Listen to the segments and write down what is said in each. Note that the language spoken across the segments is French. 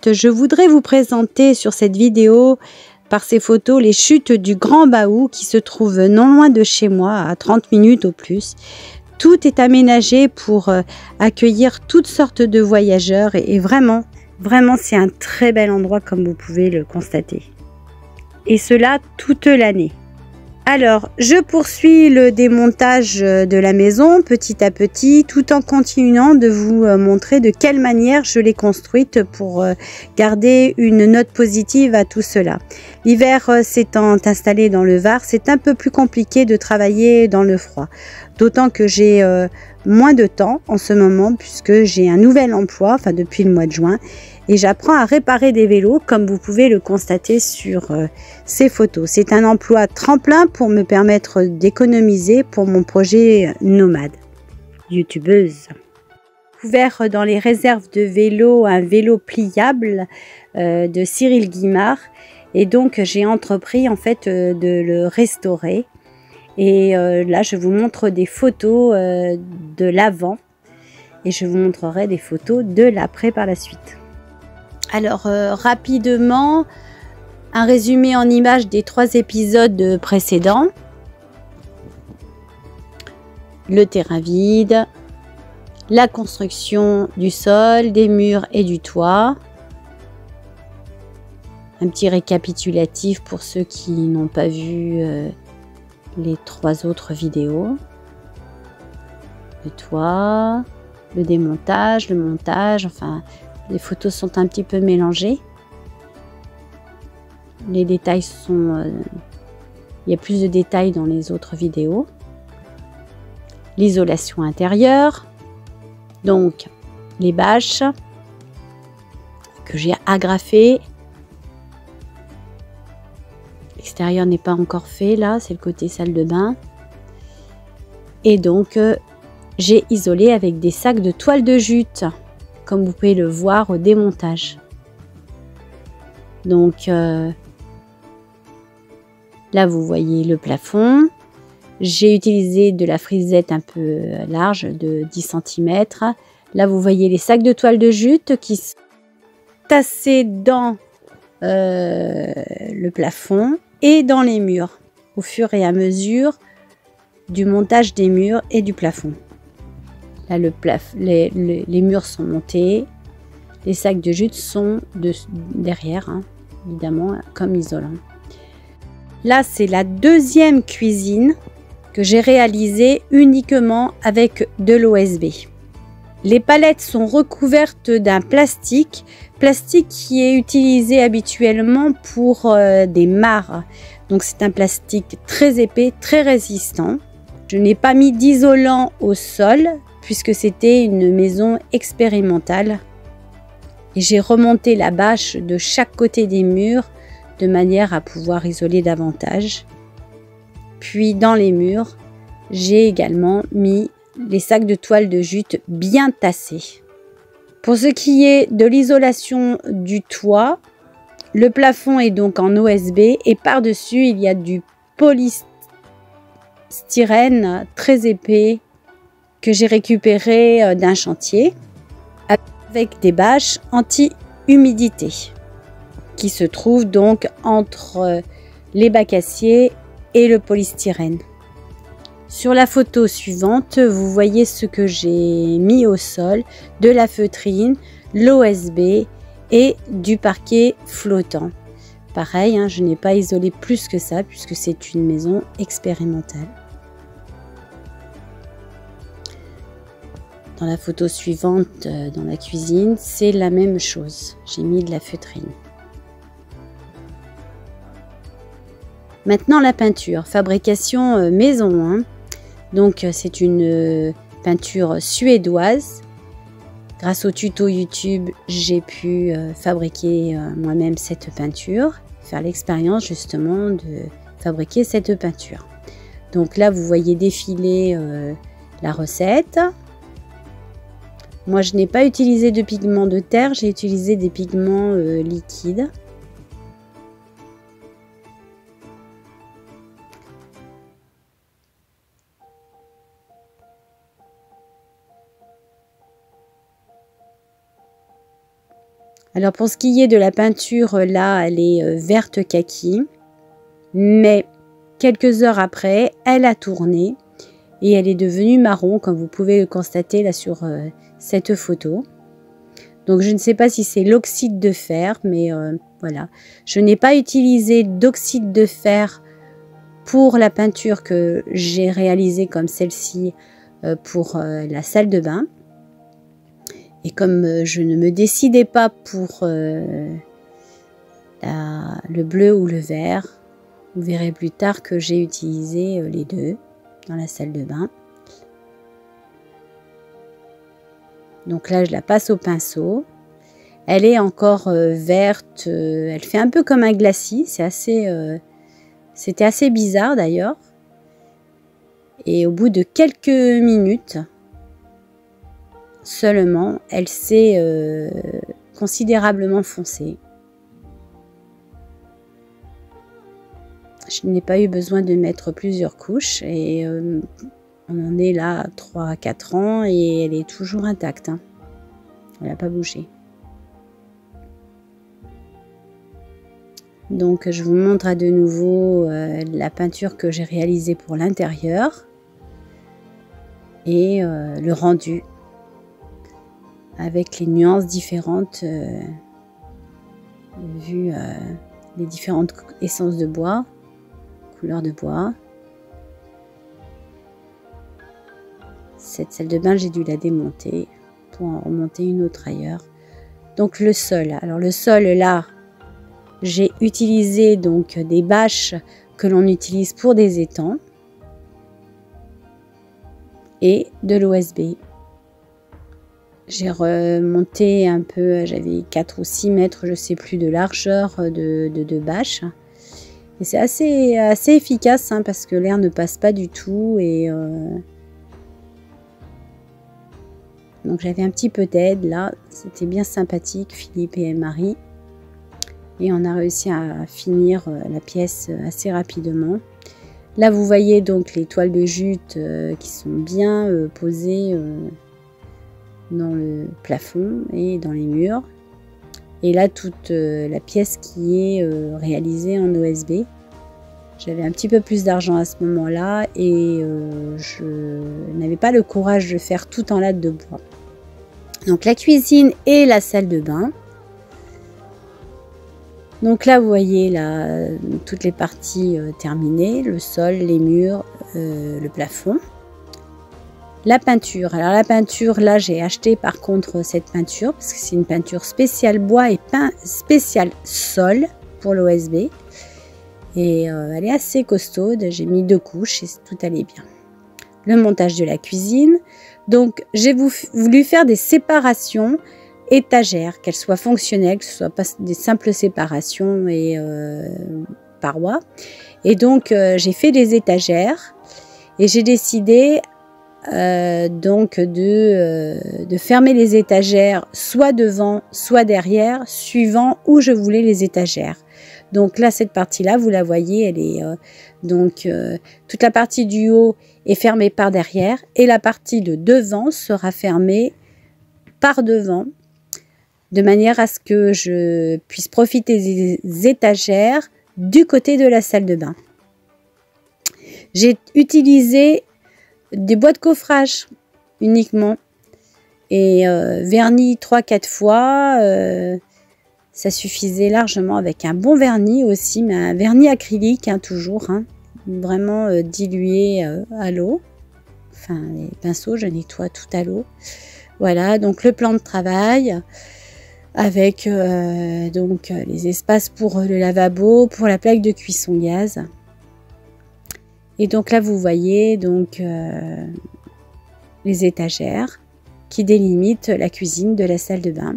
Je voudrais vous présenter sur cette vidéo, par ces photos, les chutes du Grand Bahou qui se trouvent non loin de chez moi, à 30 minutes au plus. Tout est aménagé pour accueillir toutes sortes de voyageurs et vraiment, c'est un très bel endroit comme vous pouvez le constater. Et cela toute l'année. Alors, je poursuis le démontage de la maison petit à petit, tout en continuant de vous montrer de quelle manière je l'ai construite pour garder une note positive à tout cela. L'hiver s'étant installé dans le Var, c'est un peu plus compliqué de travailler dans le froid. D'autant que j'ai moins de temps en ce moment puisque j'ai un nouvel emploi, enfin depuis le mois de juin, et j'apprends à réparer des vélos comme vous pouvez le constater sur ces photos. C'est un emploi tremplin pour me permettre d'économiser pour mon projet nomade. Youtubeuse. Découvert dans les réserves de vélos un vélo pliable de Cyril Guimard et donc j'ai entrepris en fait de le restaurer. Et là je vous montre des photos de l'avant et je vous montrerai des photos de l'après par la suite. Alors rapidement, un résumé en images des 3 épisodes précédents. Le terrain vide, la construction du sol, des murs et du toit. Un petit récapitulatif pour ceux qui n'ont pas vu les 3 autres vidéos. Le toit, le démontage, le montage, enfin... Les photos sont un petit peu mélangées. Les détails sont... il y a plus de détails dans les autres vidéos. L'isolation intérieure. Donc, les bâches que j'ai agrafées. L'extérieur n'est pas encore fait, là. C'est le côté salle de bain. Et donc, j'ai isolé avec des sacs de toile de jute, comme vous pouvez le voir au démontage. Donc là vous voyez le plafond. J'ai utilisé de la frisette un peu large de 10 cm. Là vous voyez les sacs de toile de jute qui sont tassés dans le plafond et dans les murs au fur et à mesure du montage des murs et du plafond. Là, les murs sont montés. Les sacs de jute sont derrière, hein, évidemment, comme isolant. Là, c'est la 2e cuisine que j'ai réalisée uniquement avec de l'OSB. Les palettes sont recouvertes d'un plastique qui est utilisé habituellement pour des mares. Donc, c'est un plastique très épais, très résistant. Je n'ai pas mis d'isolant au sol, puisque c'était une maison expérimentale. Et j'ai remonté la bâche de chaque côté des murs de manière à pouvoir isoler davantage. Puis dans les murs, j'ai également mis les sacs de toile de jute bien tassés. Pour ce qui est de l'isolation du toit, le plafond est donc en OSB et par-dessus il y a du polystyrène très épais que j'ai récupéré d'un chantier avec des bâches anti-humidité qui se trouvent donc entre les bacs acier et le polystyrène. Sur la photo suivante, vous voyez ce que j'ai mis au sol, de la feutrine, l'OSB et du parquet flottant. Pareil, hein, je n'ai pas isolé plus que ça puisque c'est une maison expérimentale. Dans la photo suivante, dans la cuisine, c'est la même chose. J'ai mis de la feutrine. Maintenant, la peinture. Fabrication maison. Hein. Donc, c'est une peinture suédoise. Grâce au tuto YouTube, j'ai pu fabriquer moi-même cette peinture. Faire l'expérience justement de fabriquer cette peinture. Donc là, vous voyez défiler la recette. Moi, je n'ai pas utilisé de pigments de terre, j'ai utilisé des pigments liquides. Alors pour ce qui est de la peinture, là, elle est verte kaki. Mais quelques heures après, elle a tourné et elle est devenue marron, comme vous pouvez le constater là sur cette photo. Donc je ne sais pas si c'est l'oxyde de fer, mais voilà. Je n'ai pas utilisé d'oxyde de fer pour la peinture que j'ai réalisée comme celle-ci pour la salle de bain. Et comme je ne me décidais pas pour le bleu ou le vert, vous verrez plus tard que j'ai utilisé les deux dans la salle de bain. Donc là, je la passe au pinceau. Elle est encore verte, elle fait un peu comme un glacis, c'était assez bizarre d'ailleurs. Et au bout de quelques minutes seulement, elle s'est considérablement foncée. Je n'ai pas eu besoin de mettre plusieurs couches et on en est là à 3 à 4 ans et elle est toujours intacte. Hein. Elle n'a pas bougé. Donc je vous montre de nouveau la peinture que j'ai réalisée pour l'intérieur et le rendu avec les nuances différentes vu les différentes essences de bois, couleurs de bois. Cette salle de bain, j'ai dû la démonter pour en remonter une autre ailleurs. Donc le sol, alors le sol là, j'ai utilisé donc des bâches que l'on utilise pour des étangs et de l'OSB. J'ai remonté un peu, j'avais 4 ou 6 mètres, je ne sais plus, de largeur de bâches. Et c'est assez efficace hein, parce que l'air ne passe pas du tout. Et donc j'avais un petit peu d'aide là, c'était bien sympathique, Philippe et Marie. Et on a réussi à finir la pièce assez rapidement. Là vous voyez donc les toiles de jute qui sont bien posées dans le plafond et dans les murs. Et là toute la pièce qui est réalisée en OSB. J'avais un petit peu plus d'argent à ce moment-là et je n'avais pas le courage de faire tout en latte de bois. Donc la cuisine et la salle de bain. Donc là vous voyez là, toutes les parties terminées, le sol, les murs, le plafond. La peinture, alors la peinture là j'ai acheté par contre cette peinture parce que c'est une peinture spéciale bois et spéciale sol pour l'OSB. Et elle est assez costaude, j'ai mis 2 couches et tout allait bien. Le montage de la cuisine, donc j'ai voulu faire des séparations étagères, qu'elles soient fonctionnelles, que ce soit pas des simples séparations et parois. Et donc j'ai fait des étagères et j'ai décidé donc de fermer les étagères soit devant soit derrière suivant où je voulais les étagères. Donc là cette partie là vous la voyez, elle est toute la partie du haut est fermée par derrière et la partie de devant sera fermée par devant de manière à ce que je puisse profiter des étagères du côté de la salle de bain. J'ai utilisé des bois de coffrage uniquement et vernis 3-4 fois, ça suffisait largement avec un bon vernis aussi, mais un vernis acrylique hein, toujours, hein, vraiment dilué à l'eau. Enfin les pinceaux, je nettoie tout à l'eau. Voilà, donc le plan de travail avec donc les espaces pour le lavabo, pour la plaque de cuisson gaz. Et donc là vous voyez donc les étagères qui délimitent la cuisine de la salle de bain.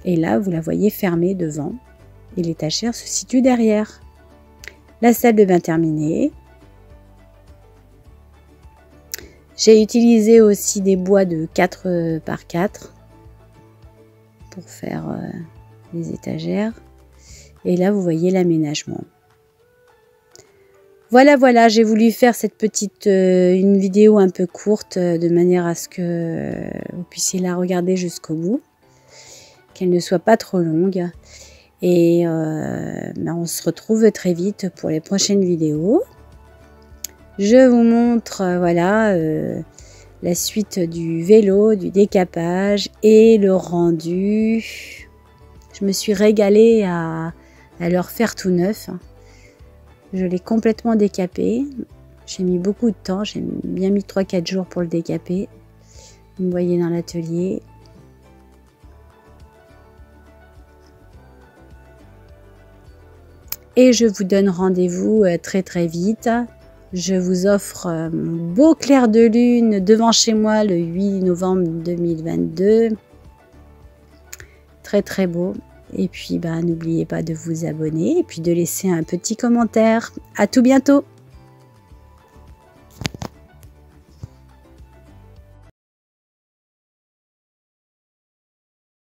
Et là vous la voyez fermée devant et l'étagère se situe derrière. La salle de bain terminée. J'ai utilisé aussi des bois de 4 par 4 pour faire les étagères. Et là vous voyez l'aménagement. Voilà, j'ai voulu faire cette petite une vidéo un peu courte de manière à ce que vous puissiez la regarder jusqu'au bout. qu'elle ne soit pas trop longue. Et on se retrouve très vite pour les prochaines vidéos. Je vous montre voilà la suite du vélo, du décapage et le rendu. Je me suis régalée à leur faire tout neuf. Je l'ai complètement décapé. J'ai mis beaucoup de temps, j'ai bien mis 3-4 jours pour le décaper. Vous me voyez dans l'atelier. Et je vous donne rendez-vous très très vite. Je vous offre mon beau clair de lune devant chez moi le 8 novembre 2022. Très très beau. Et puis n'oubliez pas de vous abonner et puis de laisser un petit commentaire. À tout bientôt!